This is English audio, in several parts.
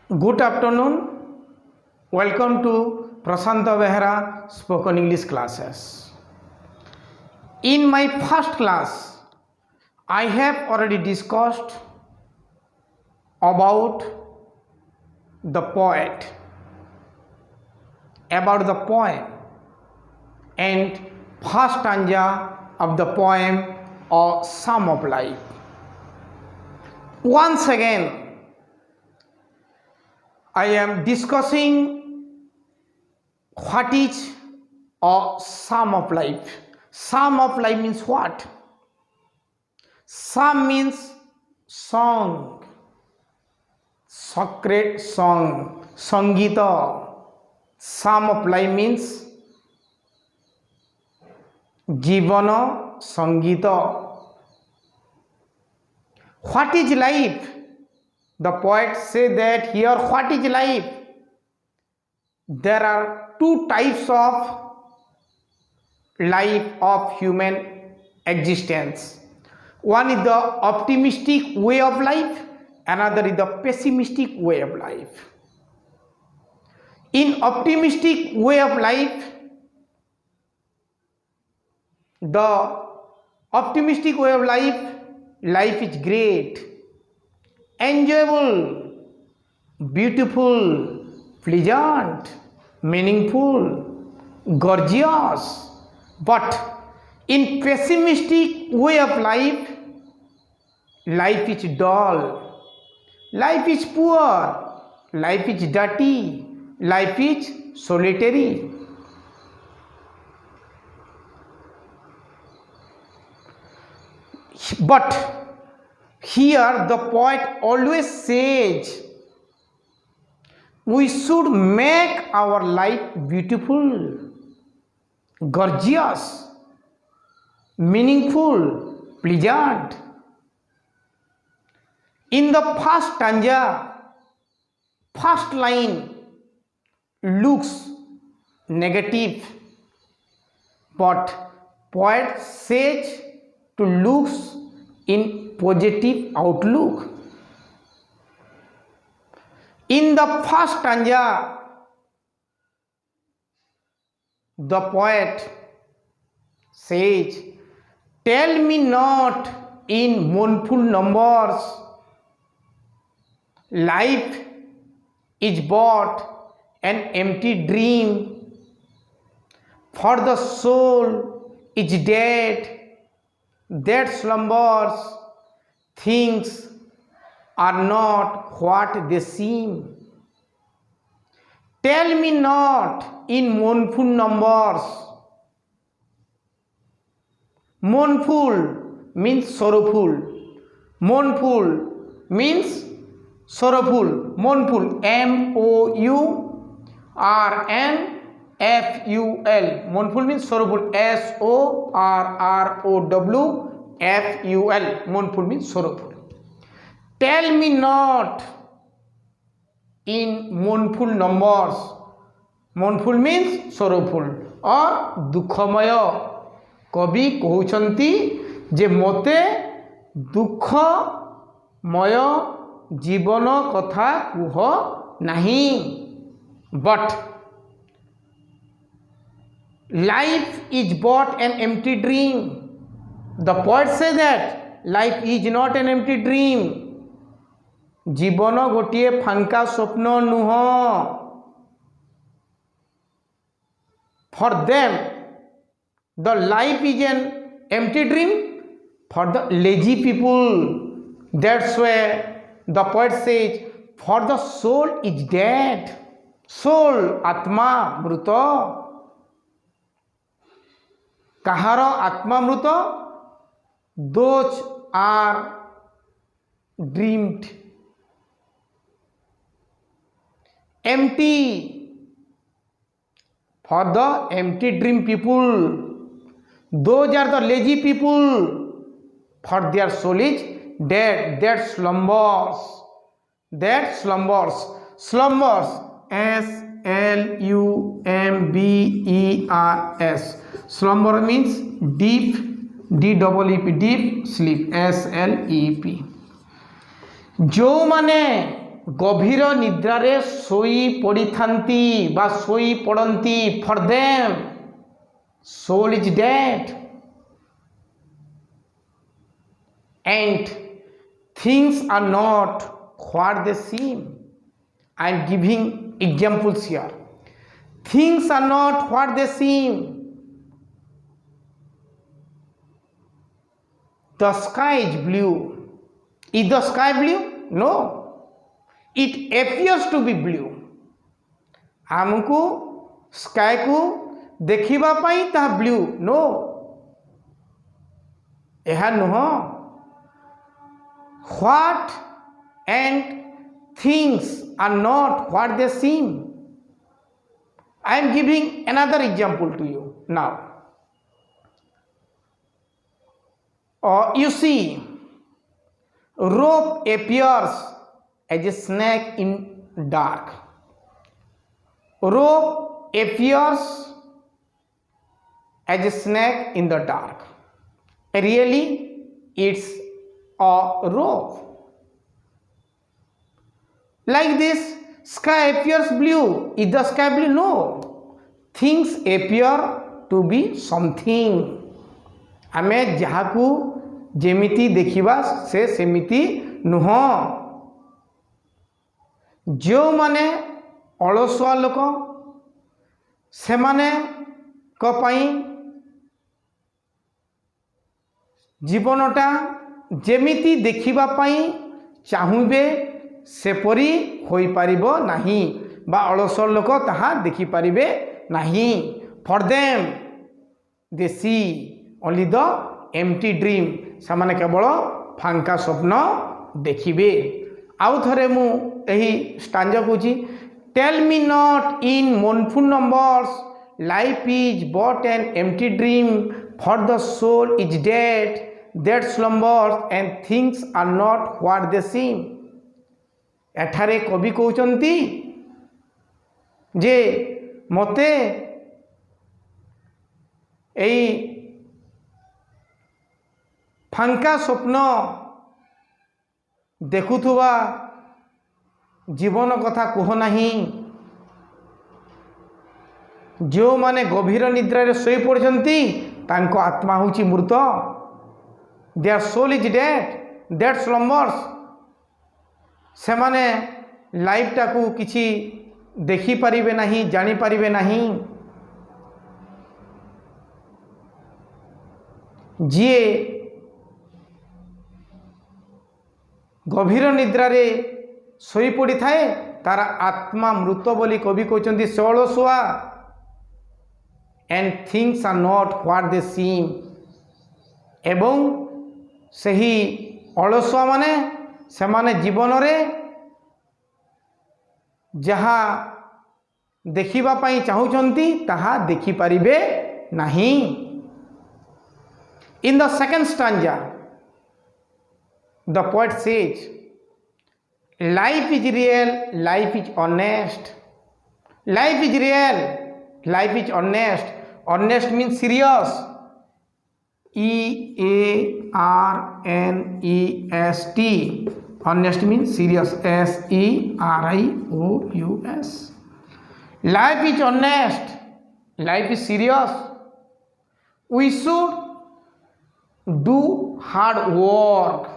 Good afternoon. Welcome to Prashanta Behra Spoken English classes. In my first class, I have already discussed about the poem and first stanza of the poem A Psalm of Life. Once again, I am discussing what is a psalm of life. Psalm of life means what? Psalm means song, sacred song, sangita. Psalm of life means jivana sangita. What is life? The poet say that here, what is life? There are two types of life of human existence. One is the optimistic way of life, another is the pessimistic way of life. In optimistic way of life, life is great, enjoyable, beautiful, pleasant, meaningful, gorgeous. But in pessimistic way of life, life is dull, life is poor, life is dirty, life is solitary. But here the poet always says we should make our life beautiful, gorgeous, meaningful, pleasant. In the first stanza, first line looks negative, but poet says to look in positive outlook. In the first stanza, the poet says, "Tell me not in mournful numbers, life is but an empty dream, for the soul is dead that slumbers, things are not what they seem. Tell me not in mournful numbers." Mournful means sorrowful. Mournful means sorrowful. Mournful, M-O-U-R-N-F-U-L. Mournful means sorrowful. S-O-R-R-O-W-F-U-L. Mournful means sorrowful. Tell me not in mournful numbers. Mournful means sorrowful or दुखमय. कवि कहउछंती जे मोते दुखमय जीवन कथा कुह नहीं. But life is but an empty dream. The poet says that life is not an empty dream. जीवन गोटे फांका स्वप्न नुह. For them, the life is an empty dream for the lazy people. That's why the poet says, for the soul is dead. Soul, atma, mruta. Kahar atma mruta? Those are dreamed. Empty. For the empty dream people. Those are the lazy people, for their soul is dead, that slumbers. Slumbers, S-L-U-M-B-E-R-S. Slumber means deep, D-E-E-P, deep sleep, S-L-E-P. जो माने गभीर निद्रारे सोई पड़िथांती बा सोई पड़ंती for them soul is dead and things are not what they seem. I am giving examples here. Things are not what they seem. The sky is blue. Is the sky blue? No. It appears to be blue. आमको sky को देखिबा पाई ता blue नो यह नुह what and things are not what they seem. I am giving another example to you now. You see, rope appears as a snake in dark. Rope appears as a snake in the dark. Really, it's a rope. Like this, sky appears blue. Is the sky blue? No. Things appear to be something. आमे जहाकू जेमिति देखिबा से सेमिति नुह. जो माने अलसुआ लोक से माने को पाई जीवनटा जेमिति देखिबा पाई चाहुबे सेपरी होई पारिबो नाही बा अलस लोक ताहा देखि पारिबे नाही. For them they see only the empty dream. सामाने केवल फांका स्वप्न देखिबे. आउ थरे मु एही स्टांजा कहूची. Tell me not in mournful numbers life is but an empty dream for the soul is dead that slumbers and things are not what they seem. एठारे कवि कहते जे मते एई फांका स्वप्न देखुथुवा जीवन कथा कह नाही. जो माने गभीर निद्रारे सोई पड़छंती तांको आत्मा होची मृत. Their soul is dead that slumbers. से माने लाइफ टाकू किछि देखि पारिबे नाही जानि पारिबे नाही. जिए गभीर निद्रारे सोई पड़ी थाए तार आत्मा मृत बोली कवि कहते से अलसुआ. And things are not what they seem. एवं सही अलसुआ माने से माने जीवन रे जहा देखिबा पाई चाहुचंती ताहा देखि पारिबे नाही. In the second stanza, the poet says, life is real, life is honest. Life is real, life is honest. Honest means serious. EARNEST. Honest means serious. SERIOUS. Life is honest. Life is serious. We should do hard work.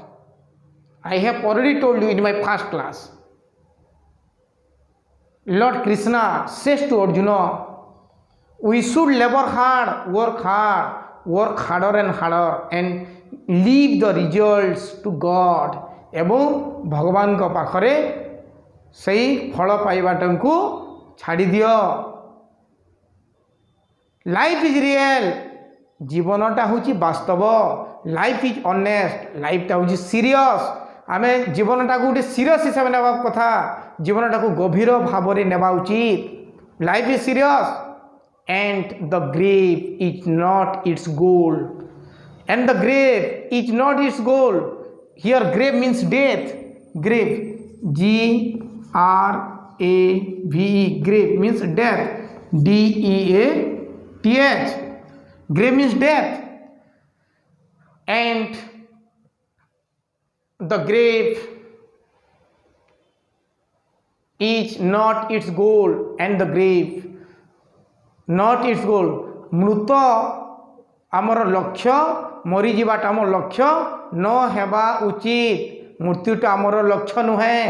I have already told you in my first class. Lord Krishna says to Arjuna, we should labor hard, work harder and harder, and leave the results to God. एवं भगवान को पाखरे सही फल पाइबाटन को छाड़ी दियो. Life is real. जीवनटा हूँ वास्तव. Life is honest. लाइफटा हूँ सीरियस. आम जीवनटा को गोटे सीरियस हिसाब से नेबा कथा. जीवनटा को गभीर भाव में नेबा उचित. Life is serious and the grave is not its goal. And the grave is not its goal. Here grave means death. Grave, GRAVE. Grave means death. DEATH. Grave means death. And the grave is not its goal and the grave not its goal. मृत आमर लक्ष्य मरीजाटा आम लक्ष्य न हेबा उचित मृत्युटा आमर लक्ष्य नुहे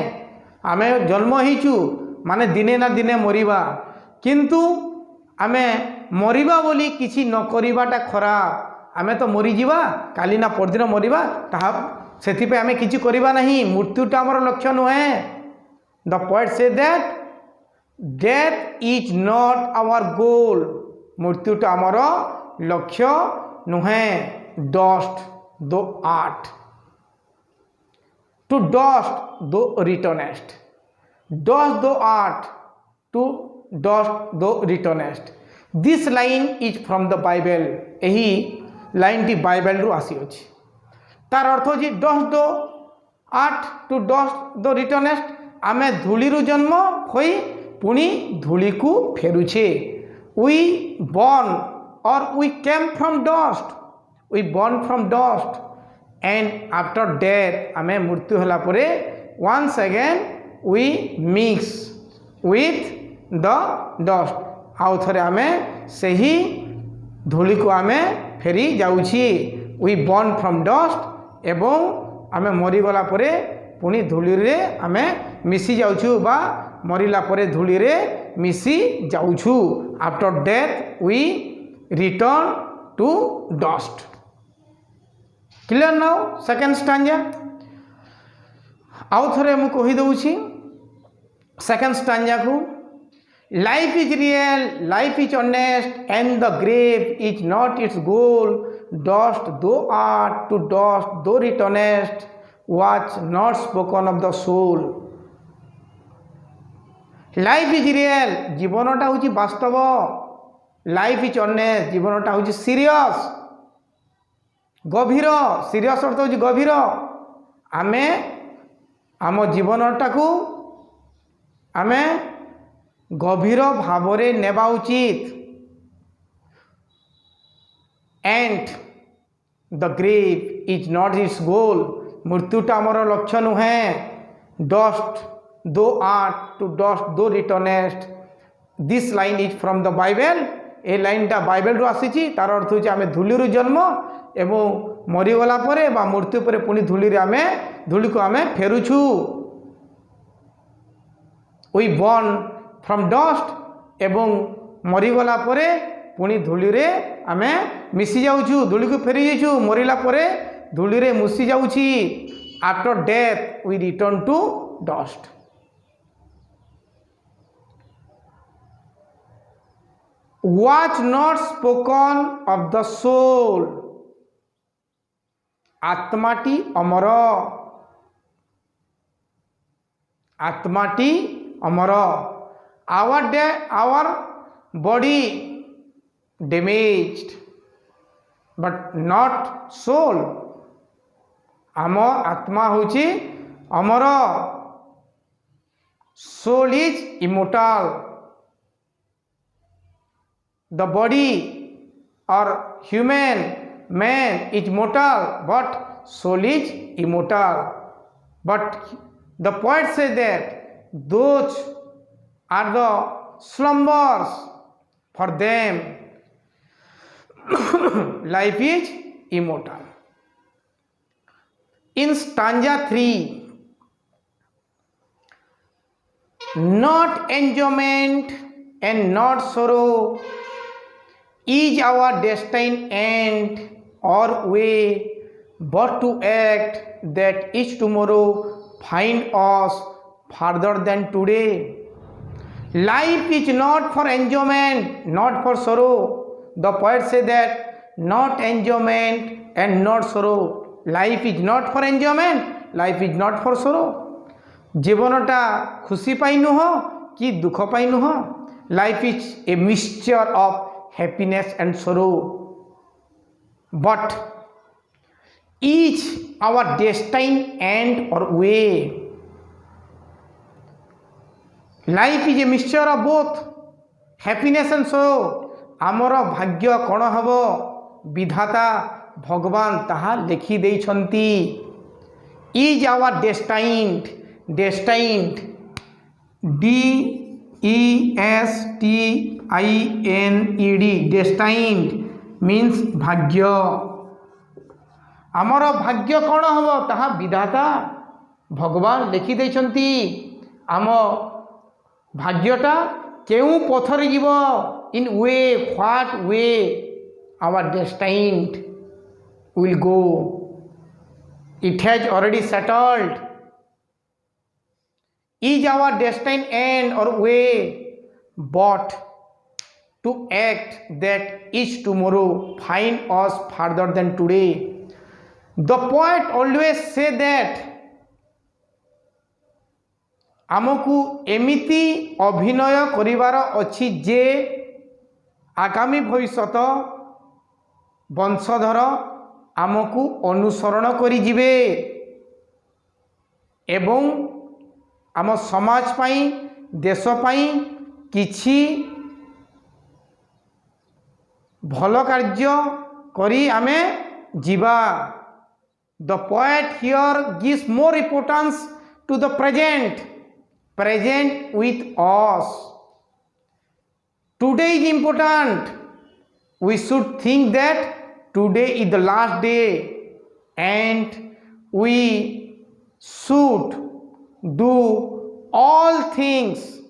आम जन्म होइचु माने दिने ना दिने मरिबा किंतु आमे मरिबा बोली किसी न करिबाटा खराब आमे तो मरीजा काली ना परदिन मरिबा ताहा सेथिपे आमे किछि करिबा नहीं मृत्युटा आमर लक्ष्य नुहे. द पोएट से that death is not our goal मृत्युटा आमर लक्ष्य नुहे. Dust thou art to dust thou returnest dust thou art to dust thou returnest. This line is from the Bible यही लाइन टी बाइबल रु आसी अछि तार अर्थ होची dust thou art to dust thou returnest आमे धूली रु जन्म होई पुणी धूली को फेरुछे. We born or we came from dust we born from dust and after death आमे मृत्यु होला परे once again we mix with the dust आउ थरे आमे सही धूली को आमे फेरी जाउछि. वी बॉर्न फ्रॉम डस्ट एवं आमे मरी गला परे पुणी धूली रे आमे मिसी जाउछु बा मरिला परे धूली रे मिसी जाउछु. After death we return to dust. Clear now second stanza आउ थरे मु कहि दउछि सेकंड स्टांजा को. Life is real life is earnest and the grave is not its goal. Dust thou art to dust thou returnest was not spoken of the soul. Life is real जीवनटा होची वास्तव. Life is honest जीवनटा होची serious गभीर. Serious अर्थ होची गभीर. आमे आम जीवनटा को आमे गभीर भावरे नेबा उचित. And the grave is not its goal मृत्युटा आमर लक्ष्य नुहे. Dust thou art to dust thou returnest. This line is from the Bible ए लाइनटा बाइबल रु आसी तार अर्थ होची आमे धूली रु जन्म एवं मरीगला परे बा मृत्यु परे पुणी धूली रे आमे धूली को आमे फेरुछु. वी बॉर्न फ्रॉम डस्ट एवं मरीगला परे पुणी धूली रे आमे मिसी जाउछु धूली को फेरी जाइछु मरिला परे धूली रे मुसी जाउछि. After death we return to dust. Was not spoken of the soul आत्माटी अमर आत्माटी अमर. Our body damaged but not soul. आम आत्मा होची अमर. Soul is immortal. The body or human man is mortal but soul is immortal. But the poet से that those are the slumbers for them life is immortal. In stanza 3, not enjoyment and not sorrow is our destined end or way, but to act that each tomorrow find us further than today. Life is not for enjoyment, not for sorrow. The poet say that not enjoyment and not sorrow. Life is not for enjoyment, life is not for sorrow. जीवनटा खुशी पाई नुह कि दुख पाई नुह. Life is a mixture of happiness and sorrow. But each our destined end or way. Life is a mixture of both happiness and sorrow. आमर भाग्य कौन हम विधाता भगवान ताहा लिखि देइछंती. Is our destined DESTINED, destined means भाग्य। आमर भाग्य कौन हम ताहा विधाता भगवान लिखि देइछंती। आम भाग्यटा केउ पथरे जीव, in way, what way our destined will go, it has already settled, is our destined end or way, but to act that each tomorrow find us further than today. The poet always say that आमको एमिति अभिनय करिवार अछि जे आगामी भविष्यत वंशधर आमको अनुसरण करि जिवे एवं आम समाज पाई देश पाई किछि भल कार्य करी आमे जीवा। The poet here gives more importance to the present with us. Today is important. We should think that today is the last day and we should do all things.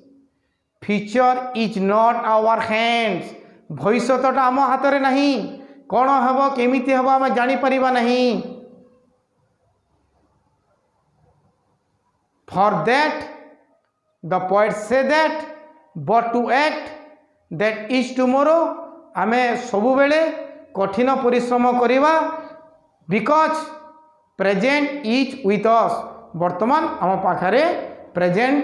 Future is not our hands. भविष्यटा आम हाथ में नहीं, कौन हम केमिति हम आम जानी परिबा नहीं। For that the poet say that but to act that is tomorrow, आमे सबु बेले कठिन परिश्रम करिवा because present is with us। वर्तमान आम पाखरे प्रेजेंट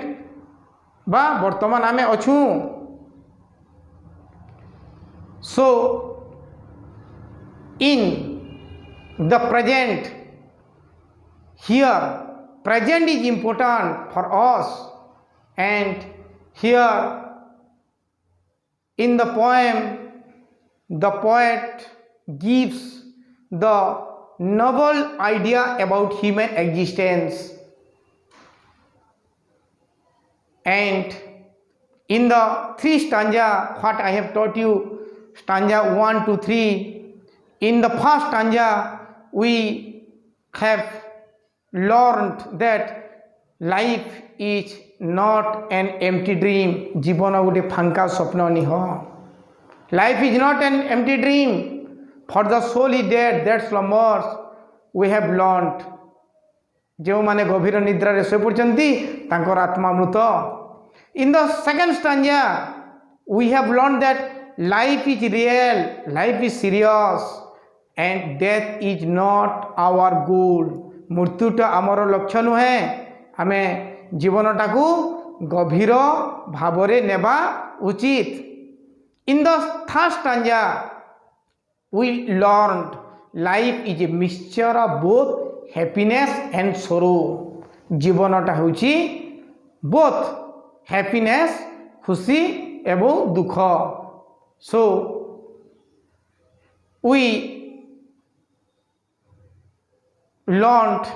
बा वर्तमान आमे अछु। So in the present, here present is important for us, and here in the poem the poet gives the novel idea about human existence, and in the three stanza what I have taught you, stanza 1 to 3, in the first stanza we have learned that life is not an empty dream। जीवन गोटे फांका स्वप्न निह। Life is not an empty dream, for the soul is dead that slumbers, we have learned। जो माने गभीर निद्रा रे सोई पड़चंती तांकर आत्मा मृत। In the second stanza we have learned that life is real, life is serious, and death is not our goal। मृत्युटा आमर लक्ष्य नुहे, आमे जीवनटा को गभीर भावरे नेबा उचित। In the third stanza we learned life is a mixture of both happiness and sorrow। जीवनटा होची both happiness खुशी एवं दुख। So we learned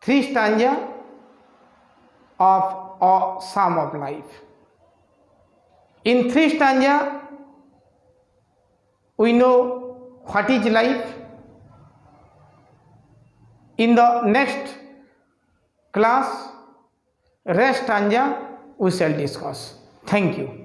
three stanza of a psalm of life। In three stanza we know what is life। In the next class rest stanza we shall discuss। Thank you।